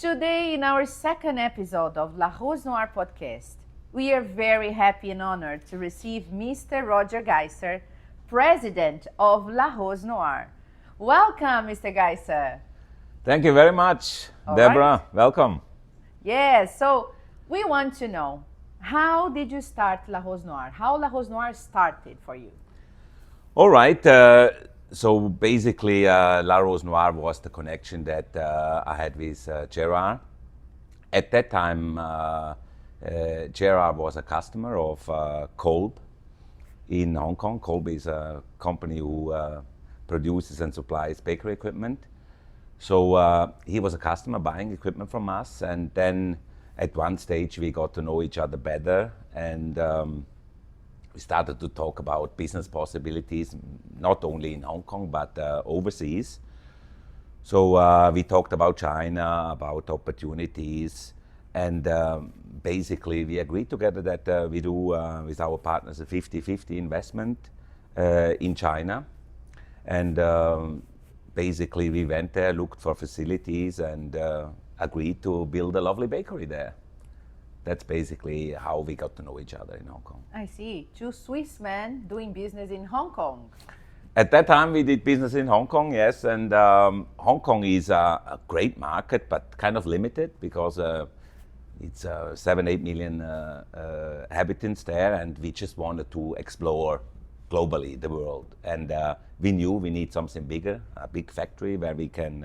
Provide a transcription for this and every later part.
Today, in our second episode of La Rose Noire podcast, we are very happy and honored to receive Mr. Roger Geiser, President of La Rose Noire. Welcome, Mr. Geiser. Thank you very much, All Deborah. right. Welcome. Yes, so we want to know, how did you start La Rose Noire? How La Rose Noire started for you? All right. So basically, La Rose Noire was the connection that I had with Gerard. At that time, Gerard was a customer of Kolb in Hong Kong. Kolb is a company who produces and supplies bakery equipment. So he was a customer buying equipment from us, and then at one stage we got to know each other better, and we started to talk about business possibilities, not only in Hong Kong but overseas. So we talked about China, about opportunities, and basically we agreed together that we do with our partners a 50-50 investment in China. And basically we went there, looked for facilities, and agreed to build a lovely bakery there. That's basically how we got to know each other in Hong Kong. I see. Two Swiss men doing business in Hong Kong. At that time we did business in Hong Kong, yes, and Hong Kong is a great market, but kind of limited because it's 7-8 million inhabitants there, and we just wanted to explore globally the world. And we knew we need something bigger, a big factory where we can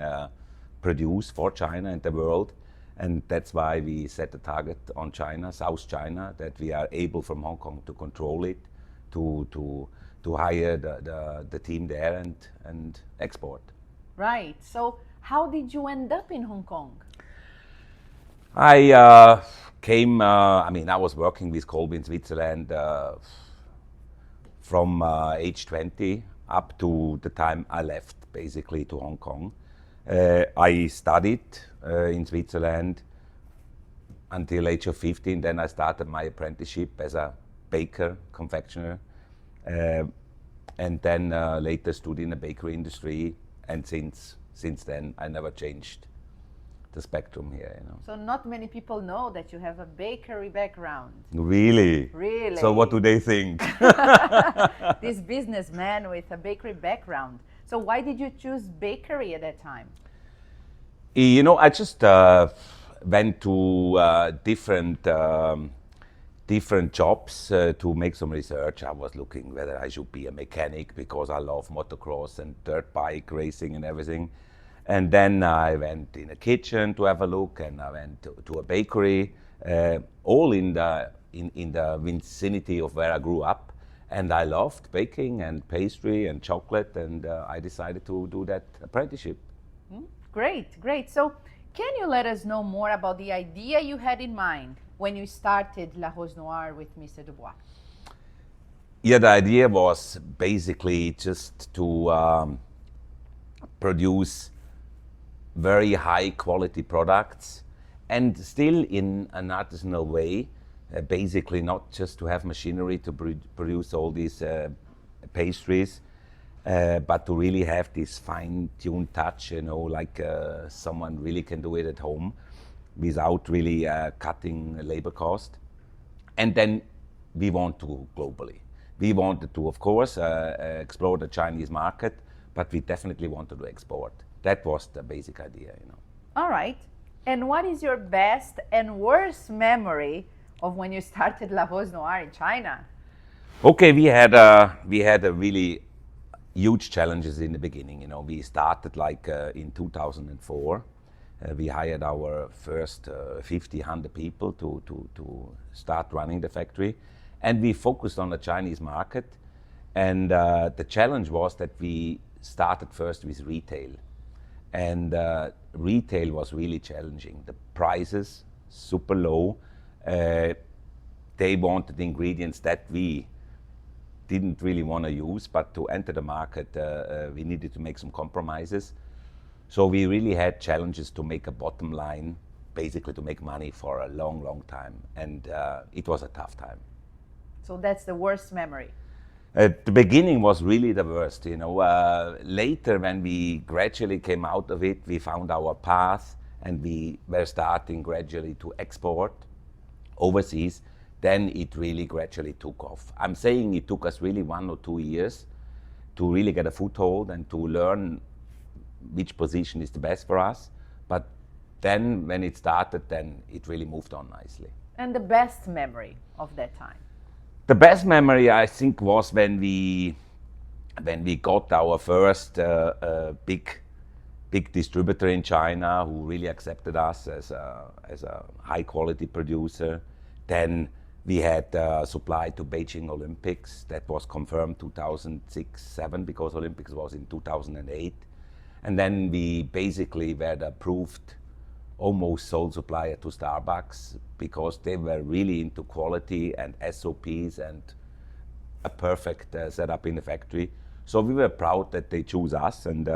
produce for China and the world. And that's why we set a target on China, South China, that we are able from Hong Kong to control it, to hire the team there and export. Right. So how did you end up in Hong Kong? I came, I was working with Kolb in Switzerland from age 20 up to the time I left, basically, to Hong Kong. I studied in Switzerland until age of 15. Then I started my apprenticeship as a baker, confectioner, and then later studied in the bakery industry. And since then, I never changed the spectrum here. So not many people know that you have a bakery background. Really? Really? So what do they think? This businessman with a bakery background. So why did you choose bakery at that time? I just went to different jobs to make some research. I was looking whether I should be a mechanic because I love motocross and dirt bike racing and everything. And then I went in a kitchen to have a look, and I went to a bakery, all in the vicinity of where I grew up. And I loved baking and pastry and chocolate, and I decided to do that apprenticeship. Great. So can you let us know more about the idea you had in mind when you started La Rose Noire with Mr. Dubois? Yeah, the idea was basically just to produce very high quality products, and still in an artisanal way, basically not just to have machinery to produce all these pastries, but to really have this fine-tuned touch, like someone really can do it at home without really cutting labor cost. And then we want to go globally. We wanted to, of course, explore the Chinese market, but we definitely wanted to export. That was the basic idea. All right. And what is your best and worst memory of when you started La Rose Noire in China? Okay, we had a really huge challenges in the beginning. We started in 2004. We hired our first 100 people to start running the factory, and we focused on the Chinese market. And the challenge was that we started first with retail, and retail was really challenging. The prices super low. They wanted ingredients that we didn't really want to use, but to enter the market, we needed to make some compromises. So we really had challenges to make a bottom line, basically to make money for a long time. And it was a tough time. So that's the worst memory. The beginning was really the worst. Later, when we gradually came out of it, we found our path, and we were starting gradually to export overseas, then it really gradually took off. I'm saying it took us really 1 or 2 years to really get a foothold and to learn which position is the best for us. But then when it started, then it really moved on nicely. And the best memory of that time? The best memory, I think, was when we got our first big distributor in China who really accepted us as a high quality producer. Then we had supply to Beijing Olympics. That was confirmed 2006-07 because Olympics was in 2008. And then we basically were the approved almost sole supplier to Starbucks because they were really into quality and SOPs and a perfect setup in the factory. So we were proud that they chose us, and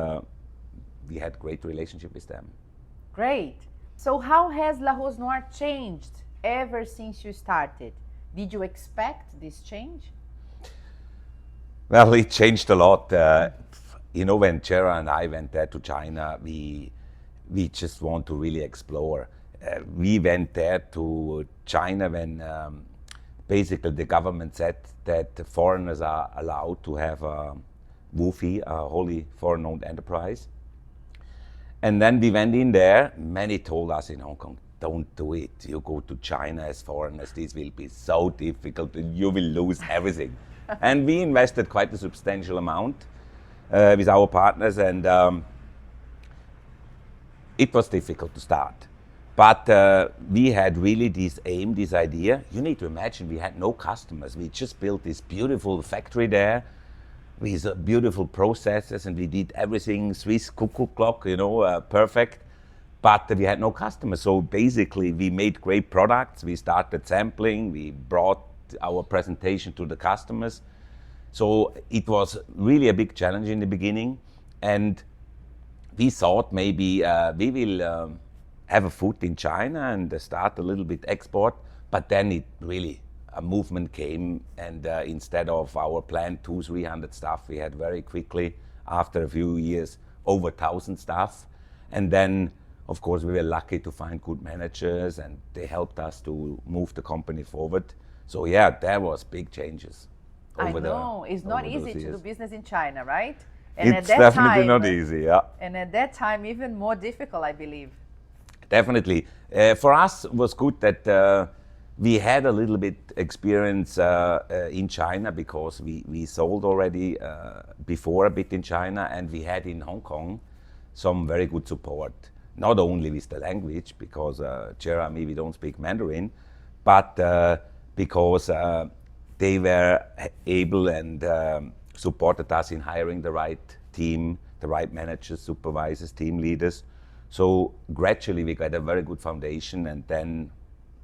we had great relationship with them. Great. So how has La Rose Noire changed ever since you started? Did you expect this change? Well, it changed a lot. When Gerard and I went there to China, we just want to really explore. We went there to China when basically the government said that foreigners are allowed to have a WOFE, a wholly foreign-owned enterprise. And then we went in there. Many told us in Hong Kong, don't do it. You go to China as foreigners, this will be so difficult and you will lose everything. And we invested quite a substantial amount with our partners, and it was difficult to start. But we had really this aim, this idea. You need to imagine we had no customers. We just built this beautiful factory there with beautiful processes, and we did everything Swiss cuckoo clock, perfect. But we had no customers. So basically we made great products. We started sampling. We brought our presentation to the customers. So it was really a big challenge in the beginning. And we thought maybe we will have a foot in China and start a little bit export. But then it really, a movement came, and instead of our planned 200-300 staff, we had very quickly, after a few years, over 1,000 staff. And then, of course, we were lucky to find good managers, and they helped us to move the company forward. So yeah, there was big changes. I know, it's not easy to do business in China, right? And it's definitely not easy, yeah. And at that time, even more difficult, I believe. Definitely. For us, it was good that we had a little bit experience in China because we sold already before a bit in China, and we had in Hong Kong some very good support. Not only with the language, because Gerard and me, we don't speak Mandarin, but because they were able and supported us in hiring the right team, the right managers, supervisors, team leaders. So gradually we got a very good foundation, and then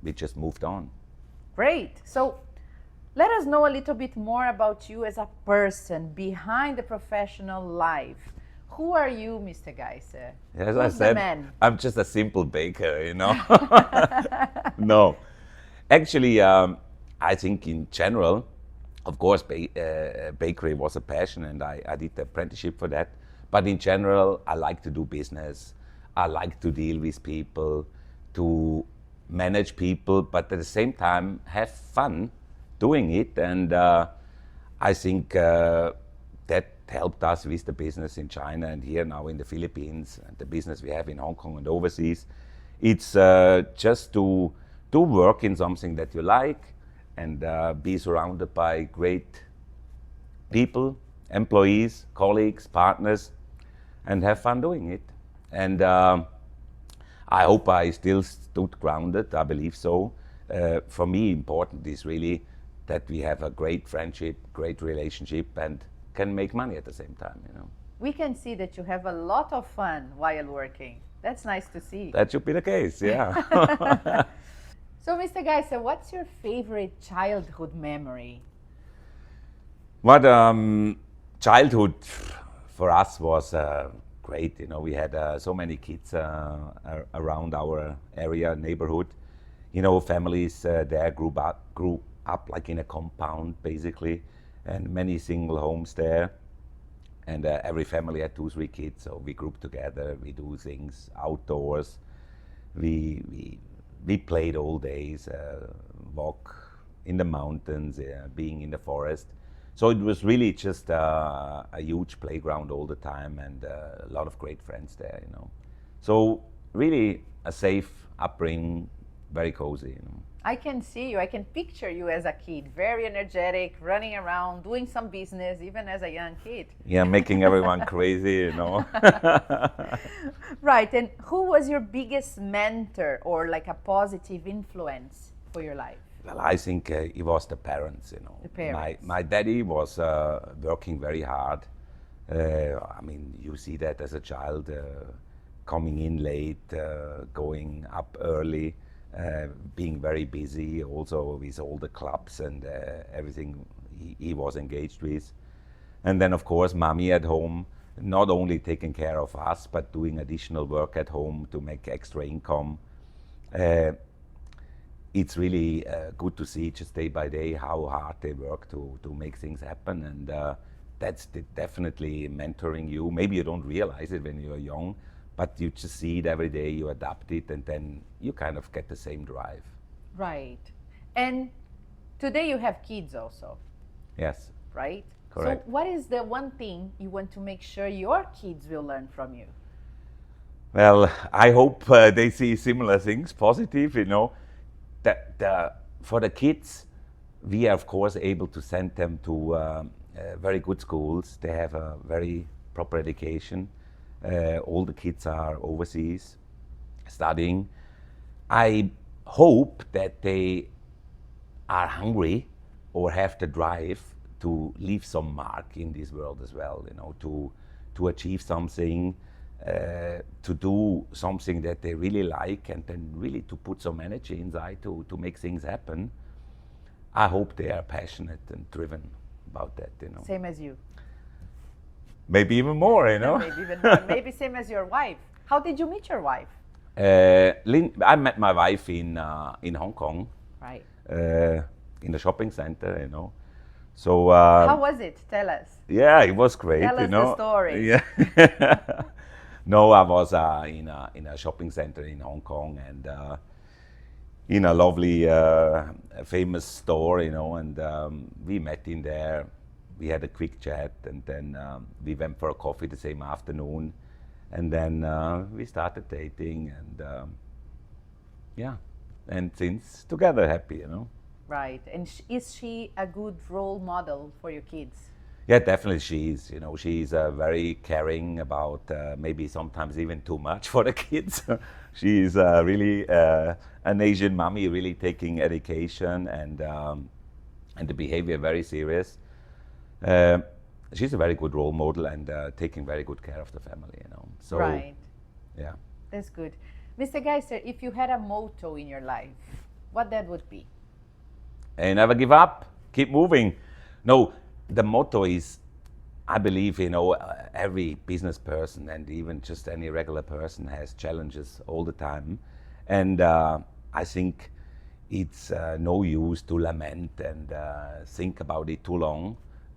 we just moved on. Great. So let us know a little bit more about you as a person behind the professional life. Who are you, Mr. Geisser? As I said, I'm just a simple baker, No. Actually, I think in general, of course, bakery was a passion, and I did the apprenticeship for that. But in general, I like to do business. I like to deal with people, to manage people, but at the same time, have fun doing it. And I think that helped us with the business in China and here now in the Philippines, and the business we have in Hong Kong and overseas. It's just to work in something that you like, and be surrounded by great people, employees, colleagues, partners, and have fun doing it. And I hope I still stood grounded, I believe so. For me, important is really that we have a great friendship, great relationship, and can make money at the same time, We can see that you have a lot of fun while working. That's nice to see. That should be the case, yeah. So, Mr. Geisser, what's your favorite childhood memory? What childhood for us was great. We had so many kids around our area, neighborhood. Families there grew up like in a compound, basically, and many single homes there. And every family had 2-3 kids, so we grouped together, we do things outdoors. we played all days, walk in the mountains, being in the forest. So it was really just a huge playground all the time, and a lot of great friends there, you know. So really a safe upbringing, very cozy, you know. I can see you, I can picture you as a kid, very energetic, running around, doing some business, even as a young kid. Yeah, making everyone crazy, you know. Right, and who was your biggest mentor or like a positive influence for your life? Well, I think it was the parents, you know. The parents. My daddy was working very hard. I mean, you see that as a child, coming in late, going up early, being very busy, also with all the clubs and everything he was engaged with. And then, of course, mommy at home, not only taking care of us, but doing additional work at home to make extra income. It's really good to see just day by day how hard they work to make things happen. And that's definitely mentoring you. Maybe you don't realize it when you're young, but you just see it every day, you adapt it, and then you kind of get the same drive. Right. And today you have kids also, Yes, right? correct. So what is the one thing you want to make sure your kids will learn from you? Well, I hope they see similar things, positive, you know. For the kids, we are of course able to send them to very good schools. They have a very proper education. All the kids are overseas studying. I hope that they are hungry or have the drive to leave some mark in this world as well, you know, to achieve something, to do something that they really like, and then really to put some energy inside to make things happen. I hope they are passionate and driven about that, you know. Same as you. Maybe even more, you know. Maybe even more. Maybe same as your wife. How did you meet your wife? I met my wife in Hong Kong, Right. in the shopping center, you know. So How was it? Tell us. yeah, it was great. Tell you us know. the story. Yeah. No, I was in a shopping center in Hong Kong, and in a lovely, famous store, you know, and we met in there. We had a quick chat, and then we went for a coffee the same afternoon, and then we started dating, and yeah, and since together happy, you know. Right. And is she a good role model for your kids? Yeah, definitely she is. You know, she's very caring about maybe sometimes even too much for the kids. She's really an Asian mommy, really taking education and the behavior very serious. She's a very good role model and taking very good care of the family. You know, so Right. yeah. That's good. Mr. Geiser, if you had a motto in your life, what that would be? And never give up, keep moving. No, the motto is, I believe, you know, every business person and even just any regular person has challenges all the time. And I think it's no use to lament and think about it too long.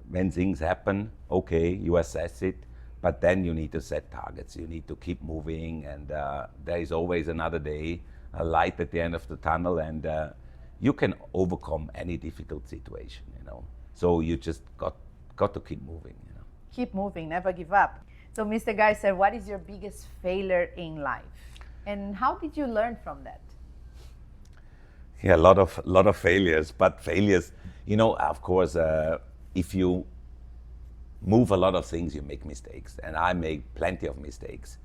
When things happen, okay, you assess it, but then you need to set targets. You need to keep moving, and there is always another day, a light at the end of the tunnel, and you can overcome any difficult situation, you know. So you just got to keep moving, you know. Keep moving, never give up. So, Mr. Geiser, what is your biggest failure in life? And how did you learn from that? Yeah, a lot of failures, but failures, you know, of course, if you move a lot of things, you make mistakes, and I make plenty of mistakes.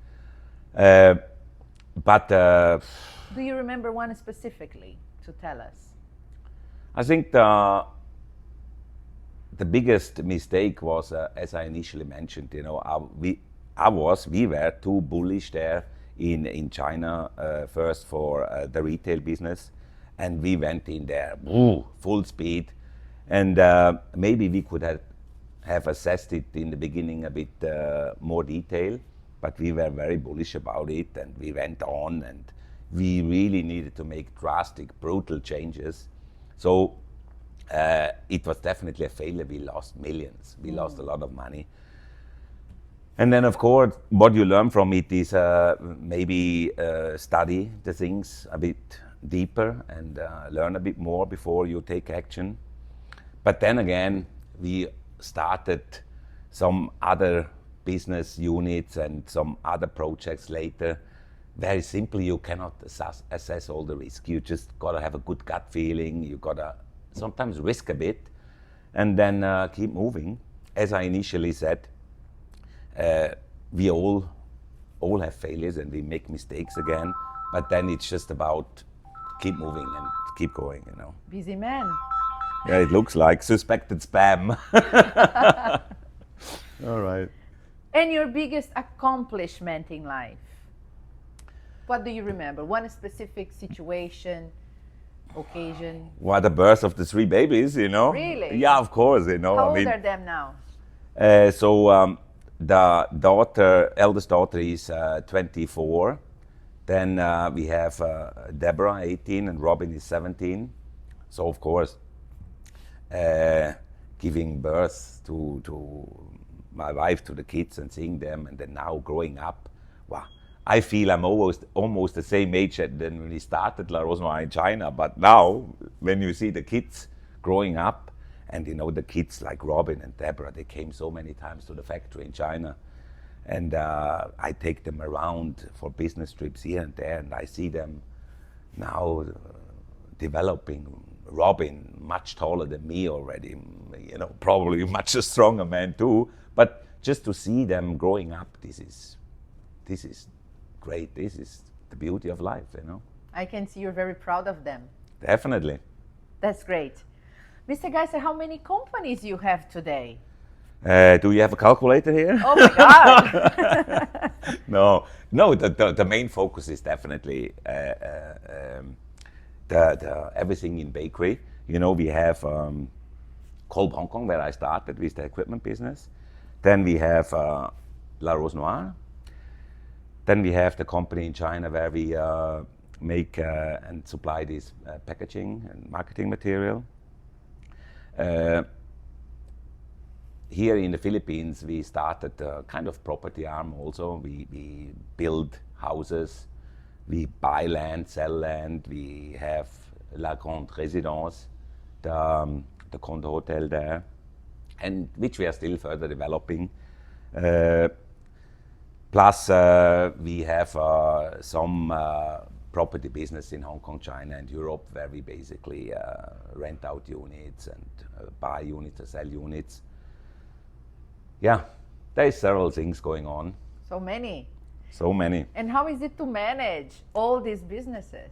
But Do you remember one specifically to tell us? I think the biggest mistake was, as I initially mentioned, you know, we were too bullish there in China first for the retail business, and we went in there full speed, and maybe we could have assessed it in the beginning a bit more detail, but we were very bullish about it, and we went on, and we really needed to make drastic, brutal changes. So it was definitely a failure. We lost millions. We lost a lot of money. And then, of course, what you learn from it is maybe study the things a bit deeper and learn a bit more before you take action. But then again, we started some other business units and some other projects later. Very simply, you cannot assess all the risk. You just gotta have a good gut feeling. You gotta sometimes risk a bit and then keep moving. As I initially said, we all have failures and we make mistakes again, but then it's just about keep moving and keep going, you know. Busy man. Yeah, it looks like suspected spam. All right. And your biggest accomplishment in life? What do you remember? One specific situation, occasion? Well, the birth of the 3 babies, you know. Really? Yeah, of course, you know. How old are them now? The eldest daughter is 24. Then we have Deborah, 18, and Robin is 17. So, of course, giving birth to my wife, to the kids, and seeing them, and then now growing up, wow. I feel I'm almost the same age than when we started La Rose Noire in China. But now, when you see the kids growing up, and you know the kids like Robin and Deborah, they came so many times to the factory in China, and I take them around for business trips here and there, and I see them now developing. Robin, much taller than me already, you know, probably much a stronger man too. But just to see them growing up, this is great. This is the beauty of life, you know. I can see you're very proud of them. Definitely. That's great. Mr. Geisser, how many companies you have today? Do you have a calculator here? Oh my God! No. The main focus is definitely the everything in bakery. You know, we have Kolb Hong Kong, where I started with the equipment business. Then we have La Rose Noire. Then we have the company in China where we make and supply this packaging and marketing material. Here in the Philippines, we started a kind of property arm also. We build houses, we buy land, sell land. We have La Grande Résidence, the condo hotel there, and which we are still further developing. Plus, we have some property business in Hong Kong, China, and Europe, where we basically rent out units and buy units or sell units. Yeah, there is several things going on. So many. So many. And how is it to manage all these businesses?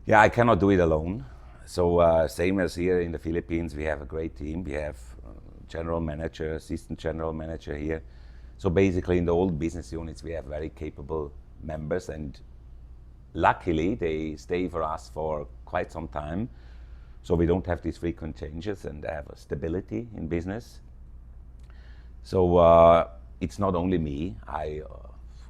Yeah, I cannot do it alone. So same as here in the Philippines, we have a great team. We have general manager, assistant general manager here. So basically in the old business units, we have very capable members, and luckily they stay for us for quite some time. So we don't have these frequent changes and have a stability in business. So it's not only me. I,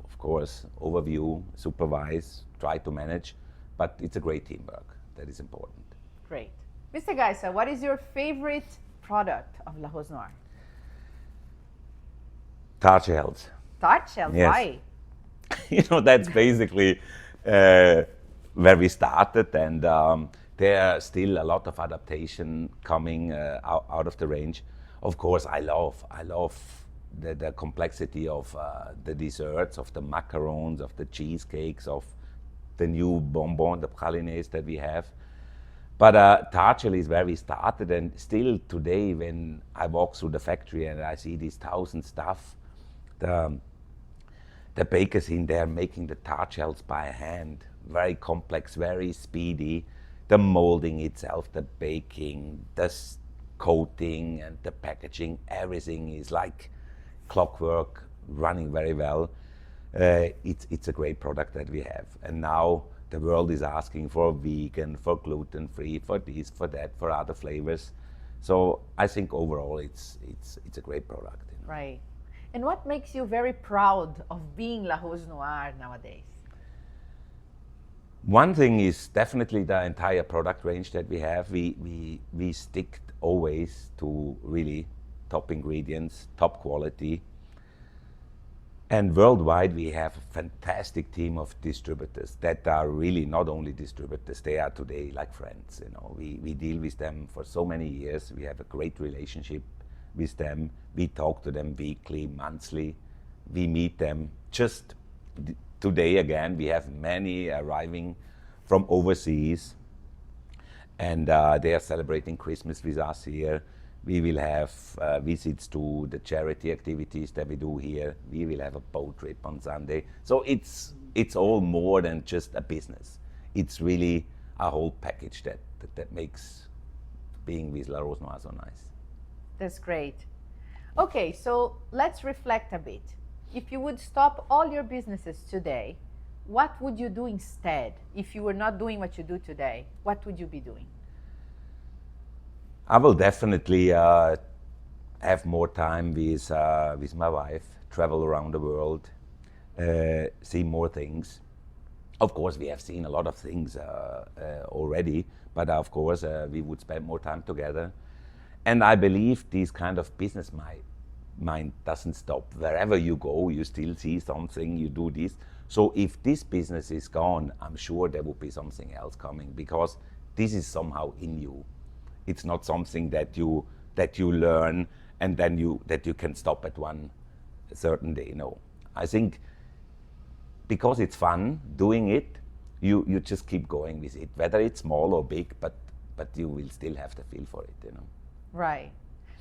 of course, overview, supervise, try to manage, but it's a great teamwork. That is important. Great. Mr. Geisser, what is your favorite product of La Rose Noire? Tart shells. Tart shells, Yes. why? You know, that's basically where we started, and there are still a lot of adaptation coming out of the range. Of course, I love the complexity of the desserts, of the macarons, of the cheesecakes, of the new bonbons, the pralines that we have. But tart shell is where we started, and still today, when I walk through the factory and I see these 1,000 staff, the bakers in there making the tart shells by hand, very complex, very speedy. The molding itself, the baking, the coating and the packaging, everything is like clockwork, running very well. It's a great product that we have. And now the world is asking for vegan, for gluten-free, for this, for that, for other flavors. So I think overall it's a great product. You know? Right. And what makes you very proud of being La Rose Noire nowadays? One thing is definitely the entire product range that we have. We stick always to really top ingredients, top quality. And worldwide, we have a fantastic team of distributors that are really not only distributors, they are today like friends. You know, we deal with them for so many years. We have a great relationship with them. We talk to them weekly, monthly. We meet them. Just today again, we have many arriving from overseas, and they are celebrating Christmas with us here. We will have visits to the charity activities that we do here. We will have a boat trip on Sunday. So it's all more than just a business. It's really a whole package that makes being with La Rose Noire so nice. That's great. Okay, so let's reflect a bit. If you would stop all your businesses today, what would you do instead? If you were not doing what you do today, what would you be doing? I will definitely have more time with my wife, travel around the world, see more things. Of course, we have seen a lot of things already, but of course, we would spend more time together. And I believe this kind of business mind doesn't stop. Wherever you go, you still see something, you do this. So if this business is gone, I'm sure there will be something else coming, because this is somehow in you. It's not something that you learn and then that you can stop at one certain day. No, I think because it's fun doing it, you just keep going with it, whether it's small or big, but you will still have the feel for it, you know. Right.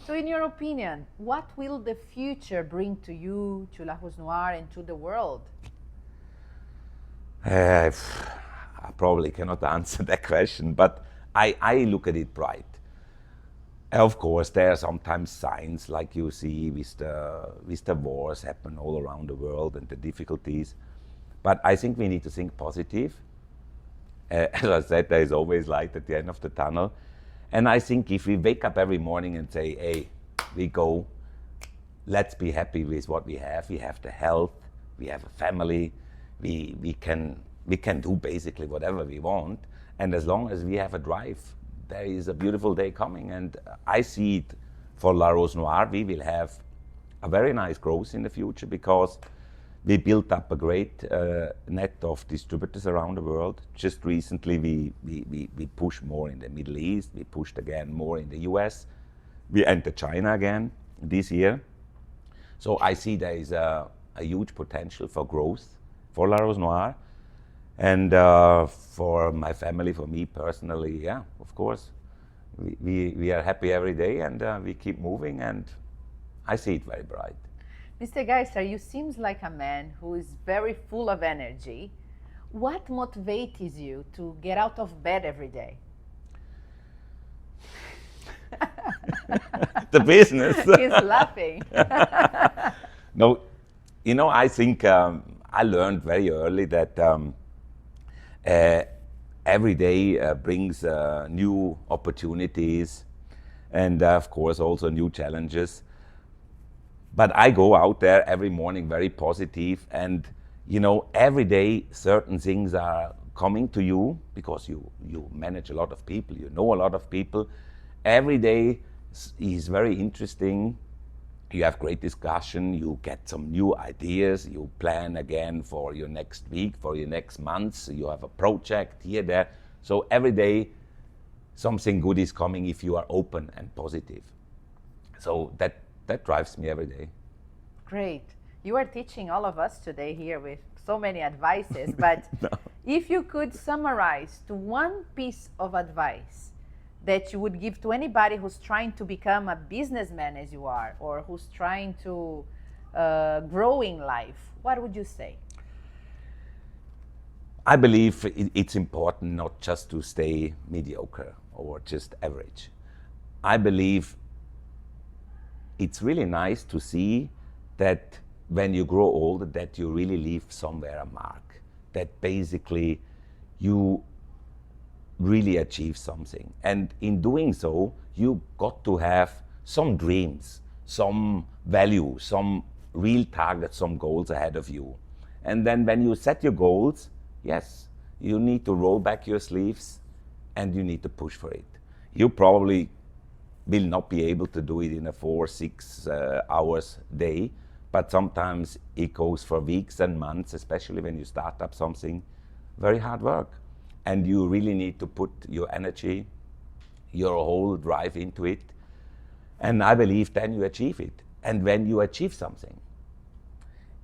So in your opinion, what will the future bring to you, to La Rose Noire, and to the world? I probably cannot answer that question, but I look at it bright. Of course, there are sometimes signs like you see with the wars happen all around the world and the difficulties. But I think we need to think positive. As I said, there is always light at the end of the tunnel. And I think if we wake up every morning and say, hey, we go, let's be happy with what we have. We have the health, we have a family, we can do basically whatever we want. And as long as we have a drive, there is a beautiful day coming. And I see it for La Rose Noire. We will have a very nice growth in the future, because we built up a great net of distributors around the world. Just recently, we pushed more in the Middle East. We pushed again more in the US. We entered China again this year. So I see there is a huge potential for growth for La Rose Noire. And for my family, for me personally, yeah, of course, we are happy every day, and we keep moving, and I see it very bright. Mr. Geisser, you seem like a man who is very full of energy. What motivates you to get out of bed every day? The business. He's laughing. No, you know, I think I learned very early that every day brings new opportunities, and of course also new challenges. But I go out there every morning very positive, and you know, every day certain things are coming to you, because you manage a lot of people, you know a lot of people. Every day is very interesting. You have great discussion, you get some new ideas, you plan again for your next week, for your next month, you have a project here, there. So every day something good is coming if you are open and positive. So that drives me every day. Great. You are teaching all of us today here with so many advices, but No. If you could summarize to one piece of advice that you would give to anybody who's trying to become a businessman as you are, or who's trying to grow in life, what would you say? I believe it's important not just to stay mediocre or just average. I believe it's really nice to see that when you grow older, that you really leave somewhere a mark, that basically you really achieve something. And in doing so, you got to have some dreams, some value, some real targets, some goals ahead of you. And then when you set your goals, yes, you need to roll back your sleeves and you need to push for it. You probably will not be able to do it in a 4-6 hours day, but sometimes it goes for weeks and months, especially when you start up something, very hard work. And you really need to put your energy, your whole drive into it. And I believe then you achieve it. And when you achieve something,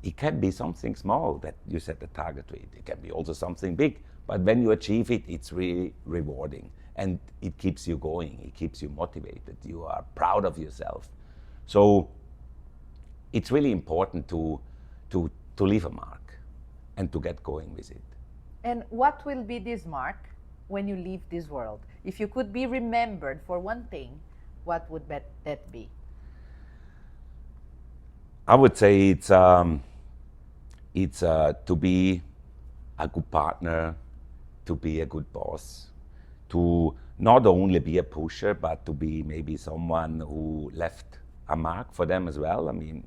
it can be something small that you set a target to it. It can be also something big. But when you achieve it, it's really rewarding. And it keeps you going. It keeps you motivated. You are proud of yourself. So it's really important to leave a mark and to get going with it. And what will be this mark when you leave this world? If you could be remembered for one thing, what would that be? I would say it's to be a good partner, to be a good boss, to not only be a pusher, but to be maybe someone who left a mark for them as well. I mean,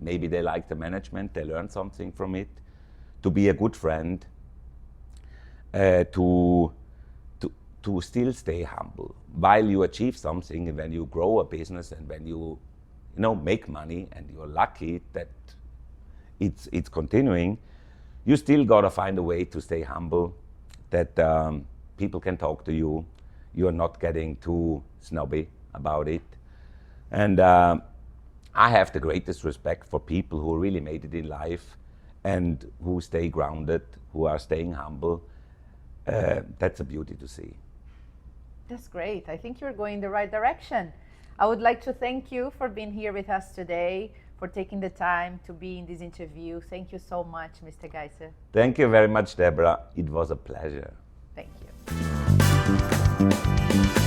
maybe they like the management, they learn something from it. To be a good friend, to still stay humble while you achieve something, and when you grow a business, and when you make money, and you're lucky that it's continuing, you still gotta find a way to stay humble, that people can talk to you. You're not getting too snobby about it. And I have the greatest respect for people who really made it in life and who stay grounded, who are staying humble. That's a beauty to see. That's great. I think you're going in the right direction. I would like to thank you for being here with us today, for taking the time to be in this interview. Thank you so much, Mr. Geisser. Thank you very much, Deborah. It was a pleasure. Thank you.